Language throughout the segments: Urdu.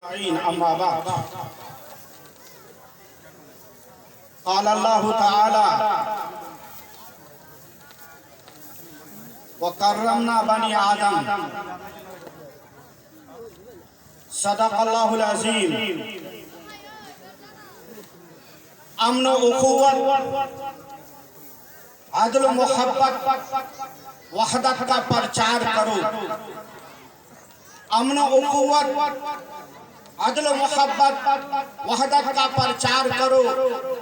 أما بعد قال الله تعالى وكرمنا بني آدم صدق الله العظيم. امن و اخوت، عدل و محبت، وحدت کا پرچار کرو. امن و اخوت، عدل و محبت، وحدت کا پرچار کرو.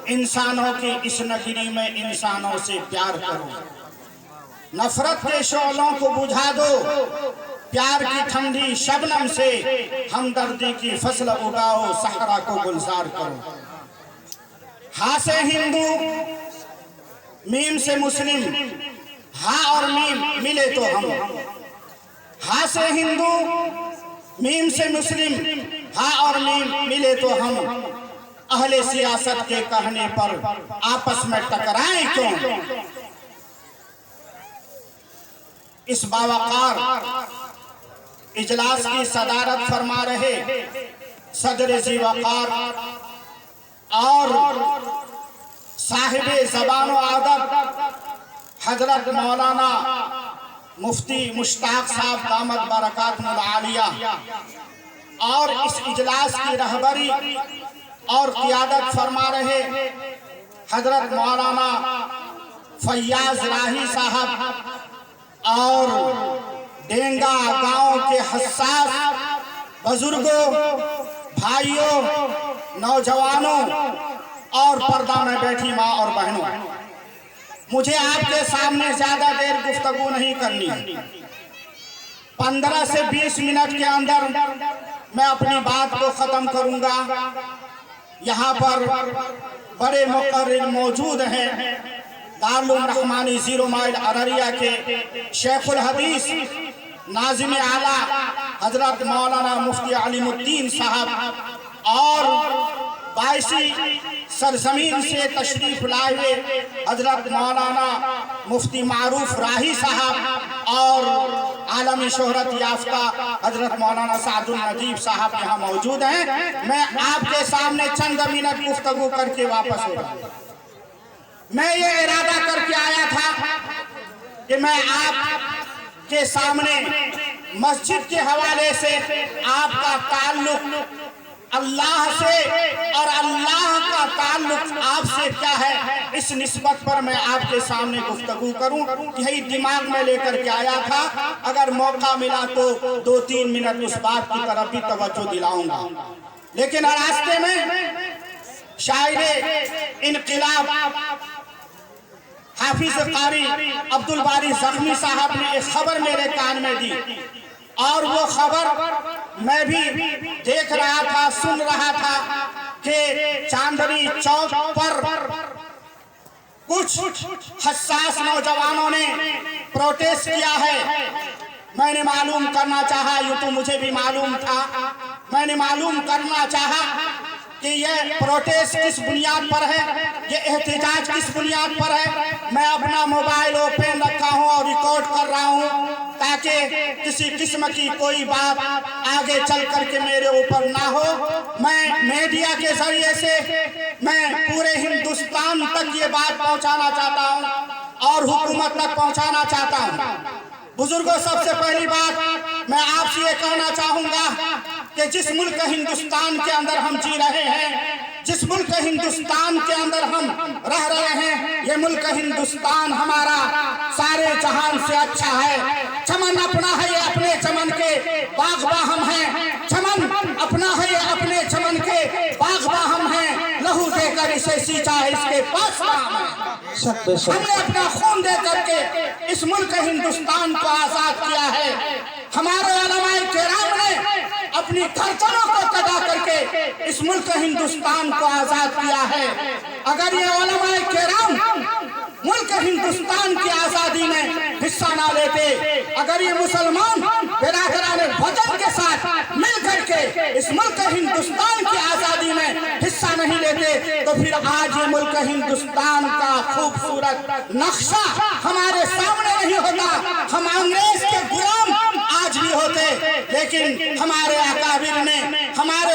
انسانوں کی اس نگری میں انسانوں سے پیار کرو. نفرت کے شعلوں کو بجھا دو. پیار کی ٹھنڈی شبنم سے ہمدردی کی فصل اگاؤ. صحرا کو گلزار کرو. ہاں سے ہندو، میم سے مسلم، ہاں اور میم ملے تو ہم. ہاں سے ہندو، میم سے مسلم، ہاں اور میم ملے تو ہم. اہل سیاست کے کہنے پر آپس میں ٹکرائیں کیوں؟ اس باوقار اجلاس کی صدارت فرما رہے صدر ذی وقار اور صاحب زبان و ادب حضرت مولانا مفتی مشتاق صاحب دامت برکاتہ العالیہ، اور اس اجلاس کی رہبری اور قیادت فرما رہے حضرت مولانا فیاض راہی صاحب، اور ڈینگا گاؤں کے حساس بزرگوں، بھائیوں، نوجوانوں اور پردہ میں بیٹھی ماں اور بہنوں. مجھے آپ کے سامنے زیادہ دیر گفتگو نہیں کرنی. 15 سے 20 منٹ کے اندر میں اپنی بات کو ختم کروں گا. یہاں پر بڑے مقرر موجود ہیں. دارالعلوم رحمانی 0 مائل ارریہ کے شیخ الحدیث ناظم اعلیٰ حضرت مولانا مفتی علیم الدین صاحب، اور بائیسی سرزمین سے تشریف لائے حضرت مولانا مفتی معروف راہی صاحب، اور عالمی شہرت یافتہ حضرت مولانا سعد النجیب صاحب یہاں موجود ہیں. میں آپ کے سامنے چند منٹ گفتگو کر کے واپس ہو رہا ہوں. میں یہ ارادہ کر کے آیا تھا کہ میں آپ کے سامنے مسجد کے حوالے سے آپ کا تعلق اللہ سے اور اللہ کا تعلق آپ سے کیا ہے، اس نسبت پر میں آپ کے سامنے گفتگو کروں. یہی دماغ میں لے کر کے آیا تھا. اگر موقع ملا تو 2-3 منٹ اس بات کی طرف بھی توجہ دلاؤں گا. لیکن راستے میں شاعر انقلاب حافظ قاری عبدالباری زخمی صاحب نے ایک خبر میرے کان میں دی، اور وہ خبر میں بھی دیکھ رہا تھا، سن رہا تھا کہ چاندنی چوک پر کچھ حساس نوجوانوں نے پروٹیسٹ کیا ہے. میں نے معلوم کرنا چاہا، یہ تو مجھے بھی معلوم تھا، میں نے معلوم کرنا چاہا کہ یہ پروٹیسٹ کس بنیاد پر ہے، یہ احتجاج کس بنیاد پر ہے. میں اپنا موبائل اوپن رکھا ہوں اور ریکارڈ کر رہا ہوں تاکہ کسی قسم کی کوئی بات آگے چل کر کے میرے اوپر نہ ہو. میں میڈیا کے ذریعے سے میں پورے ہندوستان تک یہ بات پہنچانا چاہتا ہوں اور حکومت تک پہنچانا چاہتا ہوں. بزرگوں، سب سے پہلی بات میں آپ سے یہ کہنا چاہوں گا کہ جس ملک ہندوستان کے اندر ہم جی رہے ہیں، جس ملک ہندوستان کے اندر ہم رہ رہے ہیں، یہ ملک ہندوستان ہمارا سارے جہان سے اچھا ہے. چمن اپنا ہے، یہ اپنے چمن کے باغباں ہم ہیں. چمن اپنا ہے، یہ اپنے چمن کے باغباں ہم ہیں. لہو دے کر اسے سینچا ہے، اس کے پاس نام ہے. ہم نے اپنا خون دے کر کے اس ملک ہندوستان کو آزاد کیا ہے. ہمارے علماء کرام نے اپنی گردنوں کو کٹا کر کے اس ملک ہندوستان کو آزاد کیا ہے. اگر یہ علماء کرام ملک ہندوستان کی آزادی میں حصہ نہ لیتے، اگر یہ مسلمان برادران وطن کے ساتھ مل کر کے اس ملک ہندوستان کی آزادی میں حصہ نہیں لیتے، تو پھر آج یہ ملک ہندوستان کا خوبصورت نقشہ ہمارے سامنے نہیں ہوتا. ہم انگریز کے غلام آج بھی ہوتے، لیکن ہمارے اکابر نے، ہمارے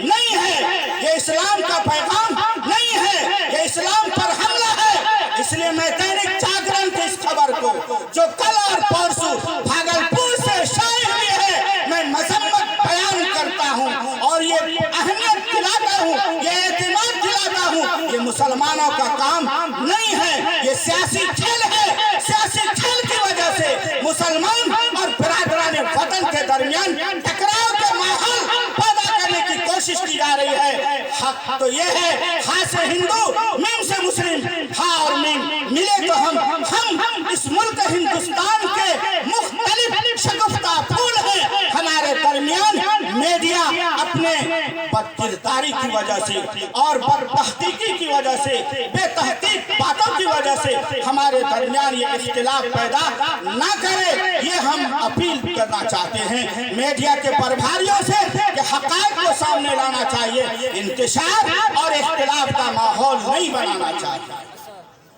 نہیں ہے، یہ اسلام کا پیغام نہیں ہے، یہ اسلام پر حملہ ہے۔ اس لیے میں دینک جاگرن کی اس خبر کو جو کل اور پرسوں بھاگلپور سے شائع ہوئی ہے، میں مذمت بیان کرتا ہوں اور یہ اہمیت دلاتا ہوں، یہ اعتماد دلاتا ہوں، یہ مسلمانوں کا کام نہیں ہے، یہ سیاسی کھیل ہے۔ سیاسی کھیل کی وجہ سے مسلمان اور برادران وطن کے درمیان ٹکراؤ کے ماحول پیدا کرنے کی کوشش کی جا رہی ہے۔ حق تو یہ ہے، ہاں سے ہندو، میم سے مسلم، ہاں اور میم ملے تو ہم اس ملک ہندوستان کے مختلف شگفتہ پھول ہیں۔ ہمارے درمیان میڈیا اپنے بد کرداری کی وجہ سے اور بد تحقیقی کی وجہ سے، بے تحقیق باتوں کی وجہ سے ہمارے درمیان یہ اختلاف پیدا نہ کرے، یہ ہم اپیل کرنا چاہتے ہیں میڈیا کے پربھاریوں سے کہ حقائق کو سامنے لانا چاہیے، انتشار اور اختلاف کا ماحول نہیں بنانا چاہیے۔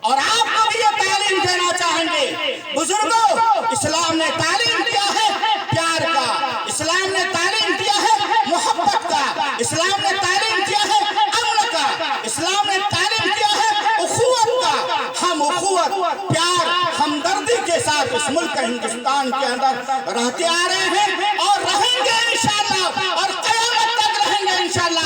اور آپ کو بھی یہ تعلیم دینا چاہیں گے، بزرگوں، اسلام نے تعلیم دیا ہے پیار کا، اسلام نے تعلیم دیا ہے محبت کا، اسلام نے تعلیم دیا ہے امن کا، اسلام نے تعلیم دیا ہے اخوت کا۔ ہم اخوت، پیار، ہمدردی کے ساتھ اس ملک ہندوستان کے اندر رہتے آ رہے ہیں اور رہیں گے انشاءاللہ، اور قیامت تک رہیں گے انشاءاللہ۔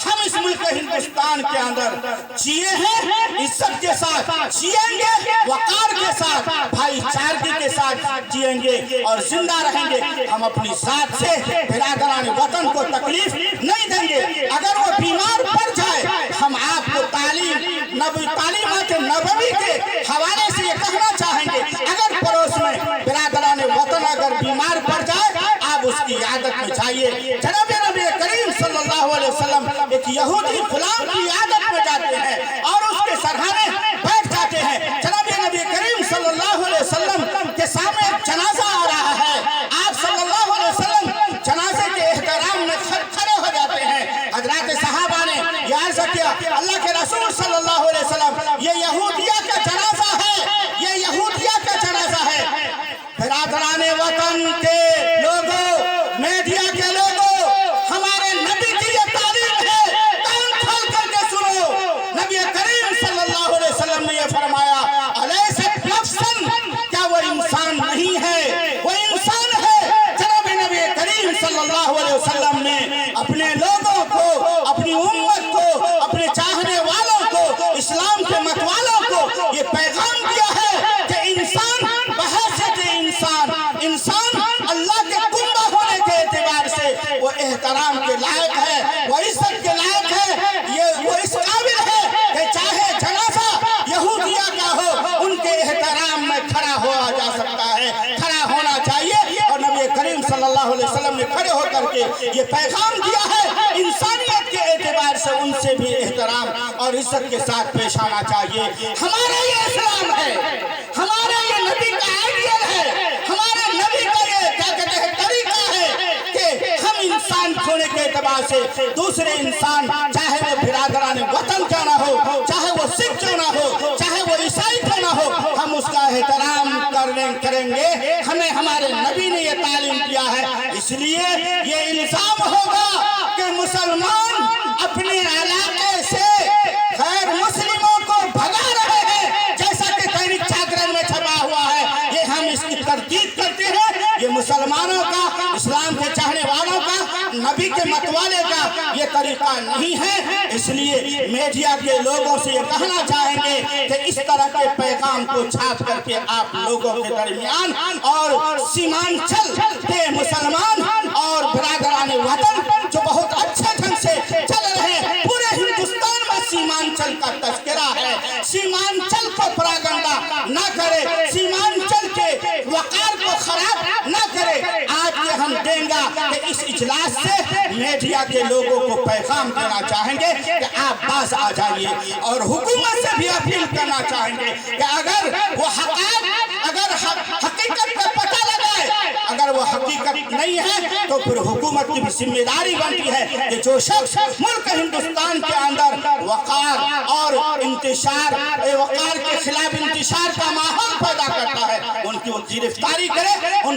ہم اس ملک ہندوستان کے اندر جیے ہیں، عزت کے ساتھ جیئیں گے، وقار کے ساتھ، بھائی چارگی کے ساتھ جیئیں گے اور زندہ رہیں گے۔ ہم اپنی ذات سے برادران وطن کو تکلیف نہیں دیں گے۔ اگر وہ بیمار پڑ جائے، ہم آپ کو تعلیمات نبوی کے حوالے سے یہ کہنا چاہیں گے، اگر پڑوس میں برادران وطن اگر بیمار پڑ جائے، آپ اس کی عیادت میں جائیے۔ جناب نبی کریم صلی اللہ علیہ وسلم ایک یہودی غلام کی عیادت میں جاتے ہیں اور اس کے سرہانے بیٹھ جاتے ہیں۔ جناب نبی کریم صلی اللہ علیہ وسلم کے سامنے ایک جنازہ آ رہا ہے، آپ صلی اللہ علیہ وسلم جنازے کے احترام میں کھڑے ہو جاتے ہیں۔ حضرات صحابہ نے یہ عرض کیا، اللہ کے رسول صلی اللہ علیہ وسلم، یہ یہودیہ کا جنازہ ہے، یہ یہودیہ کا جنازہ ہے۔ برادران وطن کے لوگوں، میڈیا کے لوگوں، ہمارے نبی کی یہ تعلیم ہے، کان کھول کر کے سنو۔ نبی کریم صلی اللہ علیہ وسلم نے یہ فرمایا، الیست نفسن، کیا وہ انسان نہیں ہے؟ وہ انسان ہے۔ جناب نبی کریم صلی اللہ علیہ وسلم نے اپنے لوگوں کو، اپنی امت کو، اپنے چاہنے والوں کو، اسلام کے مت والوں کو یہ پیغام دیا ہے کہ انسان بحیثیت انسان اللہ کے کنبہ ہونے کے اعتبار سے وہ احترام کے لائق ہے، وہ عزت کے لائق ہے، وہ اس قابل ہے کہ چاہے جنازہ یہودیہ کا ہو، ان کے احترام میں کھڑا ہوا جا سکتا ہے، کھڑا ہونا چاہیے۔ اور نبی کریم صلی اللہ علیہ وسلم نے کھڑے ہو کر کے یہ پیغام دیا ہے، انسانیت کے اعتبار سے ان سے بھی احترام اور عزت کے ساتھ پیش آنا چاہیے۔ ہمارا یہ اسلام ہے، ہمارا یہ نبی کا آئیڈیل ہے، ہمارے نبی کا یہ کیا کہتے ہیں طریقہ ہے کہ ہم انسان ہونے کے اعتبار سے دوسرے انسان، چاہے وہ برادران وطن کیوں نہ ہو، چاہے وہ سکھ کیوں نہ ہو، چاہے وہ عیسائی کیوں نہ ہو، ہم اس کا احترام کریں گے۔ ہمیں ہمارے نبی نے یہ تعلیم دیا ہے، اس لیے یہ الزام ہوگا کہ مسلمان اپنے علاقے سے غیر مسلموں کو بھگا رہے ہیں، جیسا کہ دینک جاگرن میں چھپا ہوا ہے، یہ ہم اس کی تردید کرتے ہیں۔ یہ مسلمانوں کا، اسلام کے چاہنے والوں کا، نبی کے متوالے کا یہ طریقہ نہیں ہے۔ اس لیے میڈیا کے لوگوں سے یہ کہنا چاہیں گے کہ اس طرح کے پیغام کو چھاپ کر کے آپ لوگوں کے درمیان اور سیمانچل کے مسلمان اور برادران وطن جو بہت اچھے ڈھنگ سے چل رہے ہیں، پورے ہندوستان میں سیمانچل کا تذکرہ ہے، سیمانچل کو پراگنڈا نہ کرے، سیمانچل کے وقار کو خراب نہ کرے۔ آج یہ ہم دیں گا کہ اس اجلاس سے میڈیا کے لوگوں کو پیغام دینا چاہیں گے کہ آپ باز آ جائیے، اور حکومت سے بھی اپیل کرنا چاہیں گے کہ اگر وہ حقیقت کا پتہ لگائے، اگر وہ حقیقت نہیں ہے تو پھر حکومت کی بھی ذمہ داری بنتی ہے کہ جو شخص ملک ہندوستان کے اندر وقار اور انتشار، وقار کے خلاف انتشار کا ماحول پیدا کرتا ہے، ان کی گرفتاری کرے، ان